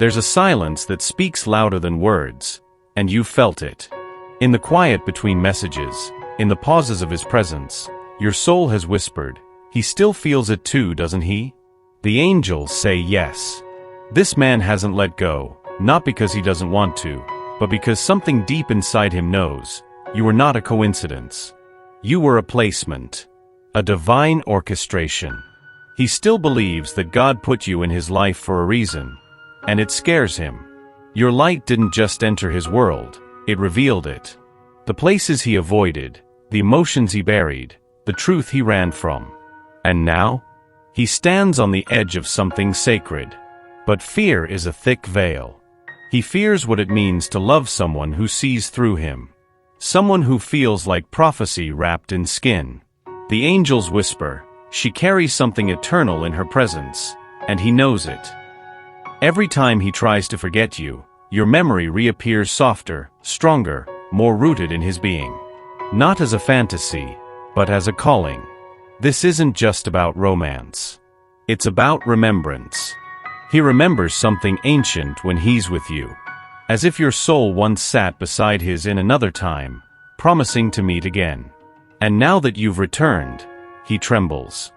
There's a silence that speaks louder than words, and you've felt it. In the quiet between messages, in the pauses of his presence, your soul has whispered, he still feels it too, doesn't he? The angels say yes. This man hasn't let go, not because he doesn't want to, but because something deep inside him knows, you were not a coincidence. You were a placement. A divine orchestration. He still believes that God put you in his life for a reason, and it scares him. Your light didn't just enter his world, it revealed it. The places he avoided, the emotions he buried, the truth he ran from. And now? He stands on the edge of something sacred. But fear is a thick veil. He fears what it means to love someone who sees through him. Someone who feels like prophecy wrapped in skin. The angels whisper, she carries something eternal in her presence, and he knows it. Every time he tries to forget you, your memory reappears softer, stronger, more rooted in his being. Not as a fantasy, but as a calling. This isn't just about romance. It's about remembrance. He remembers something ancient when he's with you. As if your soul once sat beside his in another time, promising to meet again. And now that you've returned, he trembles.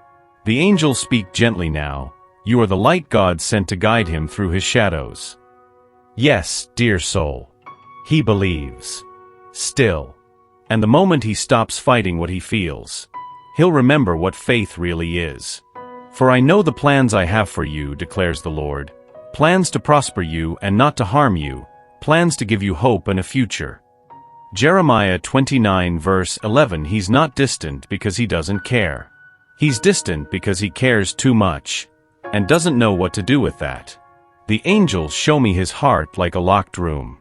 The angels speak gently now. You are the light God sent to guide him through his shadows. Yes, dear soul. He believes. Still. And the moment he stops fighting what he feels, he'll remember what faith really is. For I know the plans I have for you, declares the Lord. Plans to prosper you and not to harm you. Plans to give you hope and a future. Jeremiah 29 verse 11. He's not distant because he doesn't care. He's distant because he cares too much, and doesn't know what to do with that. The angels show me his heart like a locked room.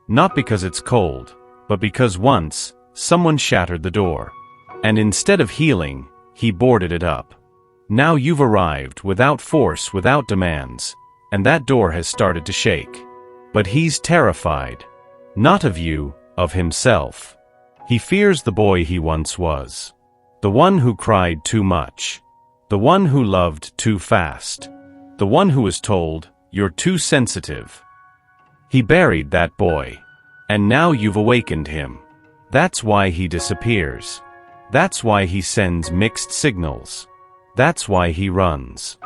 Not because it's cold, but because once, someone shattered the door. And instead of healing, he boarded it up. Now you've arrived, without force, without demands, and that door has started to shake. But he's terrified. Not of you, of himself. He fears the boy he once was. The one who cried too much. The one who loved too fast. The one who was told, you're too sensitive. He buried that boy. And now you've awakened him. That's why he disappears. That's why he sends mixed signals. That's why he runs.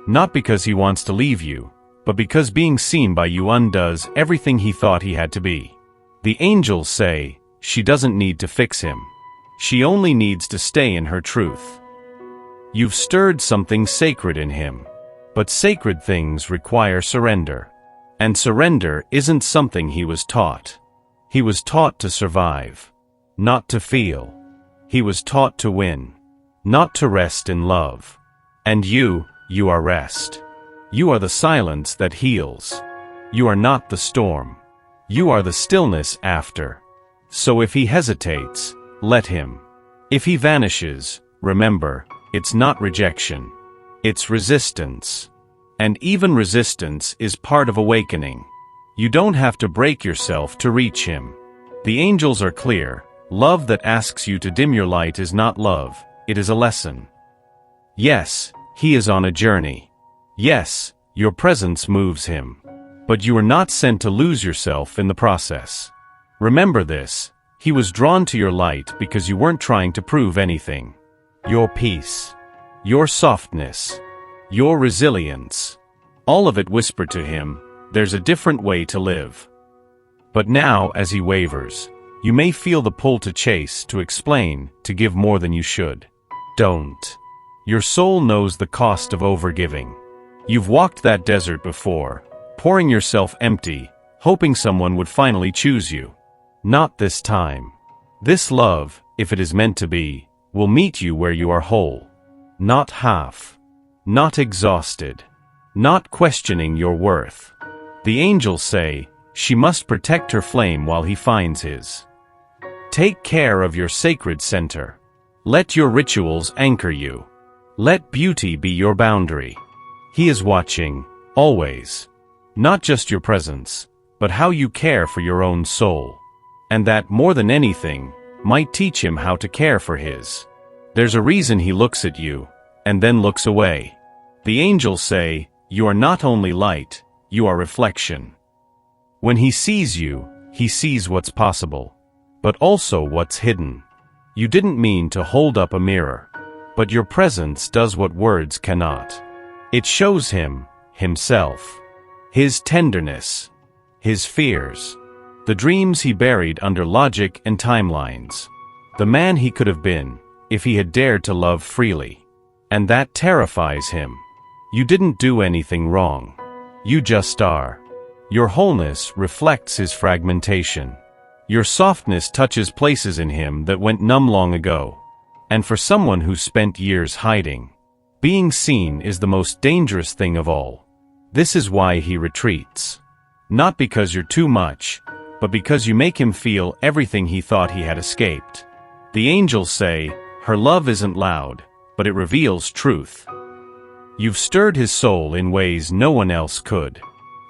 Not because he wants to leave you, but because being seen by you undoes everything he thought he had to be. The angels say, she doesn't need to fix him. She only needs to stay in her truth. You've stirred something sacred in him. But sacred things require surrender. And surrender isn't something he was taught. He was taught to survive, not to feel. He was taught to win, not to rest in love. And you are rest. You are the silence that heals. You are not the storm. You are the stillness after. So if he hesitates, let him. If he vanishes, remember, it's not rejection. It's resistance. And even resistance is part of awakening. You don't have to break yourself to reach him. The angels are clear. Love that asks you to dim your light is not love, it is a lesson. Yes, he is on a journey. Yes, your presence moves him. But you are not sent to lose yourself in the process. Remember this, he was drawn to your light because you weren't trying to prove anything. Your peace, your softness, your resilience, all of it whispered to him, there's a different way to live. But now, as he wavers, you may feel the pull to chase, to explain, to give more than you should. Don't. Your soul knows the cost of overgiving. You've walked that desert before, pouring yourself empty, hoping someone would finally choose you. Not this time. This love, if it is meant to be, will meet you where you are whole. Not half. Not exhausted. Not questioning your worth. The angels say, she must protect her flame while he finds his. Take care of your sacred center. Let your rituals anchor you. Let beauty be your boundary. He is watching, always. Not just your presence, but how you care for your own soul. And that, more than anything, might teach him how to care for his. There's a reason he looks at you, and then looks away. The angels say, you are not only light, you are reflection. When he sees you, he sees what's possible, but also what's hidden. You didn't mean to hold up a mirror, but your presence does what words cannot. It shows him, himself, his tenderness, his fears, the dreams he buried under logic and timelines, the man he could have been, if he had dared to love freely. And that terrifies him. You didn't do anything wrong. You just are. Your wholeness reflects his fragmentation. Your softness touches places in him that went numb long ago. And for someone who spent years hiding, being seen is the most dangerous thing of all. This is why he retreats. Not because you're too much, but because you make him feel everything he thought he had escaped. The angels say, her love isn't loud, but it reveals truth. You've stirred his soul in ways no one else could.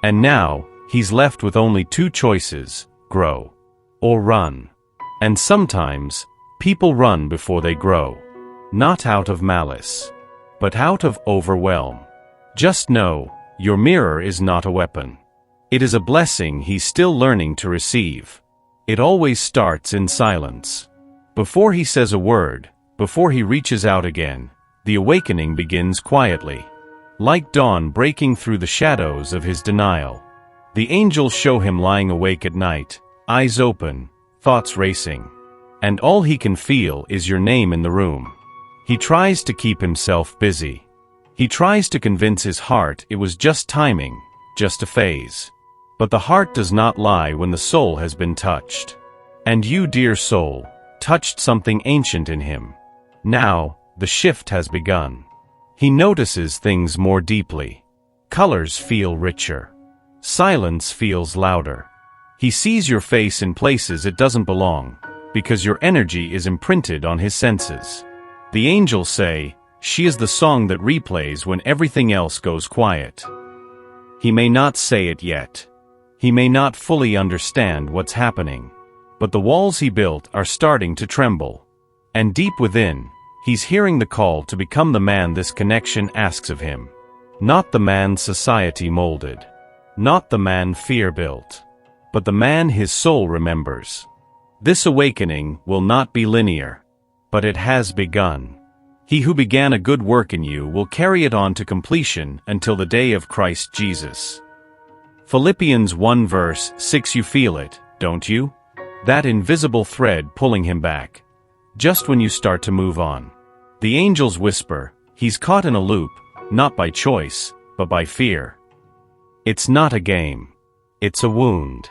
And now, he's left with only two choices: grow or run. And sometimes, people run before they grow. Not out of malice, but out of overwhelm. Just know, your mirror is not a weapon. It is a blessing he's still learning to receive. It always starts in silence. Before he says a word, before he reaches out again, the awakening begins quietly. Like dawn breaking through the shadows of his denial. The angels show him lying awake at night, eyes open, thoughts racing. And all he can feel is your name in the room. He tries to keep himself busy. He tries to convince his heart it was just timing, just a phase. But the heart does not lie when the soul has been touched. And you, dear soul, touched something ancient in him. Now, the shift has begun. He notices things more deeply. Colors feel richer. Silence feels louder. He sees your face in places it doesn't belong, because your energy is imprinted on his senses. The angels say, she is the song that replays when everything else goes quiet. He may not say it yet. He may not fully understand what's happening. But the walls he built are starting to tremble. And deep within, he's hearing the call to become the man this connection asks of him. Not the man society molded. Not the man fear built. But the man his soul remembers. This awakening will not be linear. But it has begun. He who began a good work in you will carry it on to completion until the day of Christ Jesus. Philippians 1 verse 6. You feel it, don't you? That invisible thread pulling him back. Just when you start to move on. The angels whisper, he's caught in a loop, not by choice, but by fear. It's not a game. It's a wound.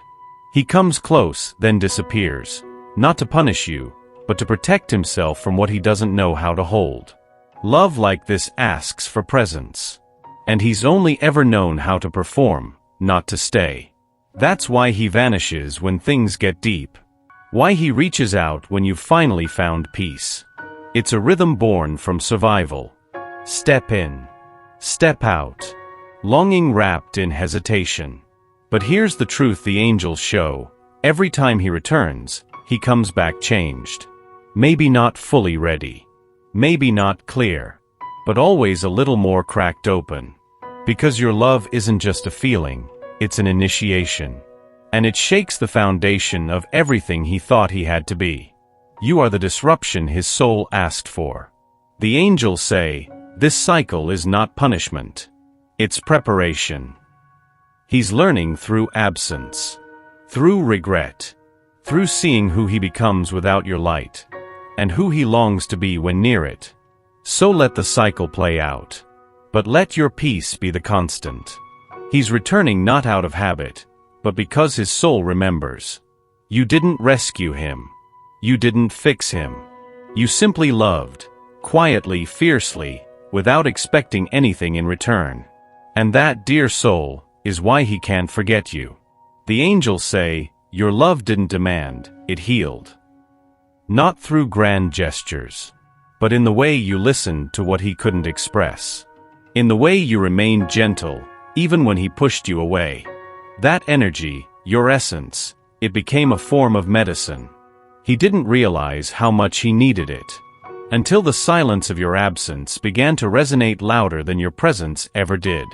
He comes close, then disappears. Not to punish you, but to protect himself from what he doesn't know how to hold. Love like this asks for presence. And he's only ever known how to perform, not to stay. That's why he vanishes when things get deep. Why he reaches out when you've finally found peace. It's a rhythm born from survival. Step in. Step out. Longing wrapped in hesitation. But here's the truth the angels show. Every time he returns, he comes back changed. Maybe not fully ready. Maybe not clear. But always a little more cracked open. Because your love isn't just a feeling, it's an initiation. And it shakes the foundation of everything he thought he had to be. You are the disruption his soul asked for. The angels say, this cycle is not punishment. It's preparation. He's learning through absence. Through regret. Through seeing who he becomes without your light. And who he longs to be when near it. So let the cycle play out. But let your peace be the constant. He's returning not out of habit, but because his soul remembers. You didn't rescue him. You didn't fix him. You simply loved, quietly, fiercely, without expecting anything in return. And that, dear soul, is why he can't forget you. The angels say, your love didn't demand, it healed. Not through grand gestures, but in the way you listened to what he couldn't express. In the way you remained gentle, even when he pushed you away. That energy, your essence, it became a form of medicine. He didn't realize how much he needed it. Until the silence of your absence began to resonate louder than your presence ever did.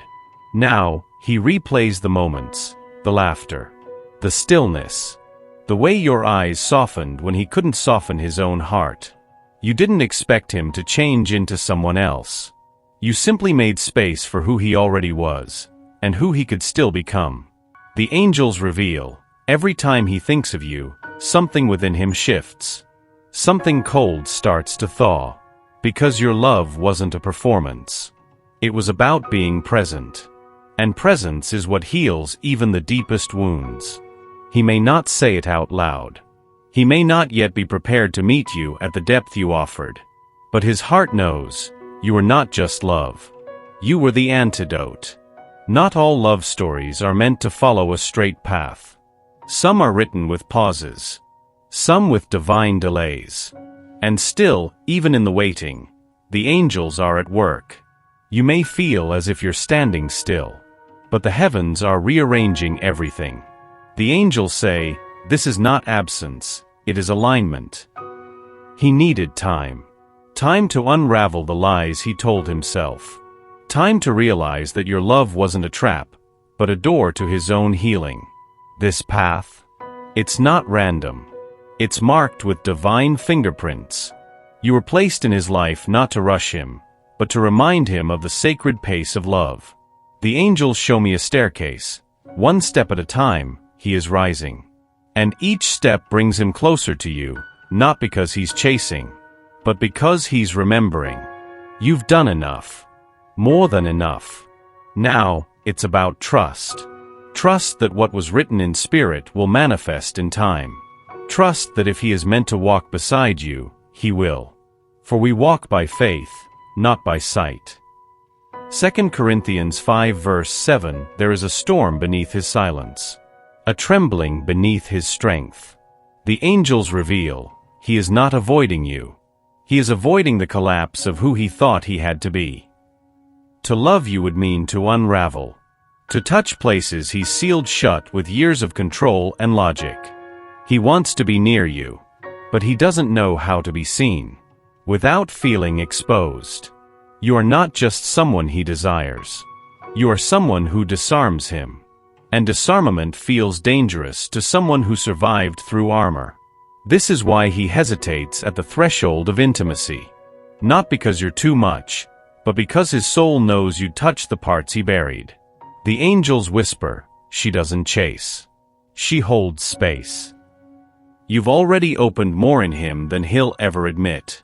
Now, He replays the moments, the laughter, the stillness, the way your eyes softened when he couldn't soften his own heart. You didn't expect him to change into someone else. You simply made space for who he already was, and who he could still become. The angels reveal, every time he thinks of you, something within him shifts. Something cold starts to thaw, because your love wasn't a performance. It was about being present. And presence is what heals even the deepest wounds. He may not say it out loud. He may not yet be prepared to meet you at the depth you offered. But his heart knows, you were not just love. You were the antidote. Not all love stories are meant to follow a straight path. Some are written with pauses. Some with divine delays. And still, even in the waiting, the angels are at work. You may feel as if you're standing still. But the heavens are rearranging everything. The angels say, this is not absence, it is alignment. He needed time. Time to unravel the lies he told himself. Time to realize that your love wasn't a trap, but a door to his own healing. This path? It's not random. It's marked with divine fingerprints. You were placed in his life not to rush him, but to remind him of the sacred pace of love. The angels show me a staircase. One step at a time, he is rising. And each step brings him closer to you, not because he's chasing, but because he's remembering. You've done enough. More than enough. Now, it's about trust. Trust that what was written in spirit will manifest in time. Trust that if he is meant to walk beside you, he will. For we walk by faith, not by sight. 2 Corinthians 5 verse 7, there is a storm beneath his silence. A trembling beneath his strength. The angels reveal, he is not avoiding you. He is avoiding the collapse of who he thought he had to be. To love you would mean to unravel. To touch places he's sealed shut with years of control and logic. He wants to be near you, but he doesn't know how to be seen. Without feeling exposed. You are not just someone he desires. You are someone who disarms him. And disarmament feels dangerous to someone who survived through armor. This is why he hesitates at the threshold of intimacy. Not because you're too much, but because his soul knows you'd touch the parts he buried. The angels whisper, she doesn't chase. She holds space. You've already opened more in him than he'll ever admit.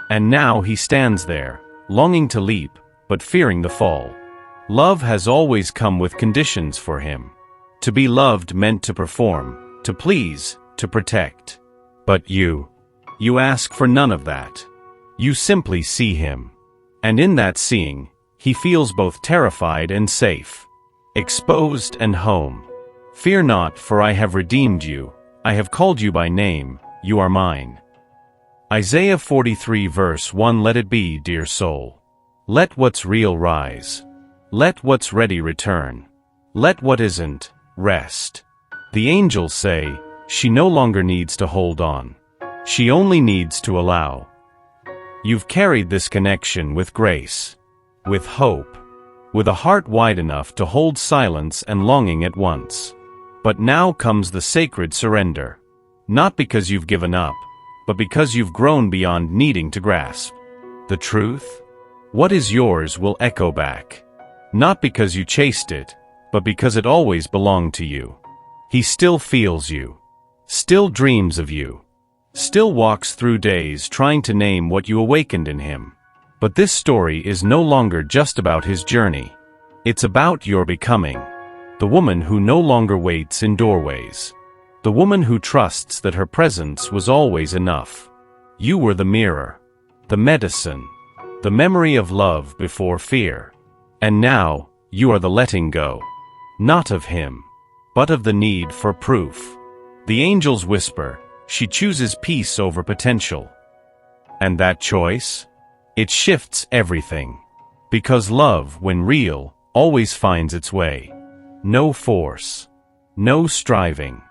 And now he stands there, longing to leap, but fearing the fall. Love has always come with conditions for him. To be loved meant to perform, to please, to protect. But you ask for none of that. You simply see him. And in that seeing, he feels both terrified and safe. Exposed and home. Fear not, for I have redeemed you. I have called you by name, you are mine. Isaiah 43 verse 1 Let it be, dear soul. Let what's real rise. Let what's ready return. Let what isn't, rest. The angels say, she no longer needs to hold on. She only needs to allow. You've carried this connection with grace. With hope. With a heart wide enough to hold silence and longing at once. But now comes the sacred surrender. Not because you've given up, but because you've grown beyond needing to grasp. The truth? What is yours will echo back. Not because you chased it, but because it always belonged to you. He still feels you. Still dreams of you. Still walks through days trying to name what you awakened in him. But this story is no longer just about his journey. It's about your becoming. The woman who no longer waits in doorways. The woman who trusts that her presence was always enough. You were the mirror. The medicine. The memory of love before fear. And now, you are the letting go. Not of him, but of the need for proof. The angels whisper, she chooses peace over potential. And that choice? It shifts everything. Because love, when real, always finds its way. No force. No striving.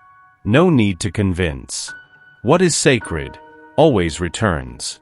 No need to convince. What is sacred always returns.